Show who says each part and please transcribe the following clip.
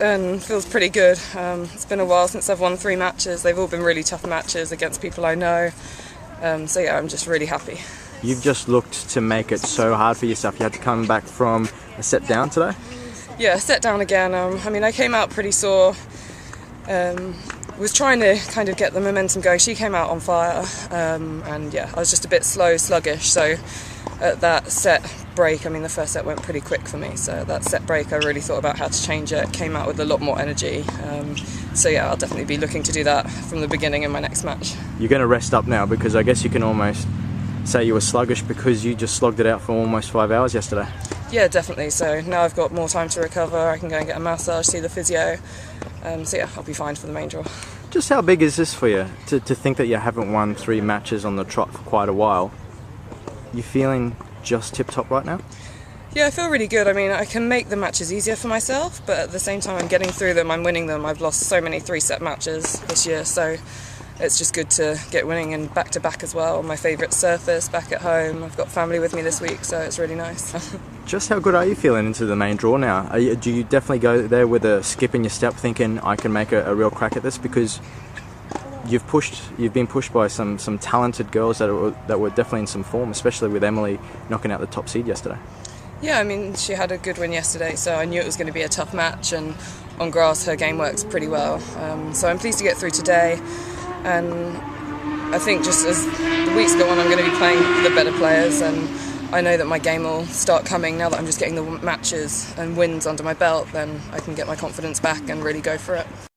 Speaker 1: And feels pretty good. It's been a while since I've won 3 matches. They've all been really tough matches against people I know. So yeah, I'm just really happy.
Speaker 2: You've just looked to make it so hard for yourself. You had to come back from a set down today?
Speaker 1: Yeah, set down again. I mean, I came out pretty sore. Was trying to kind of get the momentum going. She came out on fire, and yeah, I was just a bit slow, sluggish. So at that set break, I mean, the first set went pretty quick for me. So that set break, I really thought about how to change it. Came out with a lot more energy. So yeah, I'll definitely be looking to do that from the beginning in my next match.
Speaker 2: You're going to rest up now, because I guess you can almost say you were sluggish because you just slogged it out for almost 5 hours yesterday.
Speaker 1: Yeah, definitely. So now I've got more time to recover. I can go and get a massage, see the physio. So yeah, I'll be fine for the main draw.
Speaker 2: Just how big is this for you, to think that you haven't won 3 matches on the trot for quite a while? You feeling just tip-top right now?
Speaker 1: Yeah, I feel really good. I mean, I can make the matches easier for myself, but at the same time I'm getting through them, I'm winning them. I've lost so many 3-set matches this year, so it's just good to get winning and back-to-back as well. My favourite surface, back at home. I've got family with me this week, so it's really nice.
Speaker 2: Just how good are you feeling into the main draw now? Do you definitely go there with a skip in your step, thinking I can make a real crack at this? Because you've been pushed by some talented girls that were definitely in some form, especially with Emily knocking out the top seed yesterday.
Speaker 1: Yeah, I mean, she had a good win yesterday, so I knew it was going to be a tough match, and on grass her game works pretty well. So I'm pleased to get through today, and I think just as the weeks go on, I'm going to be playing the better players, and I know that my game will start coming now that I'm just getting the matches and wins under my belt. Then I can get my confidence back and really go for it.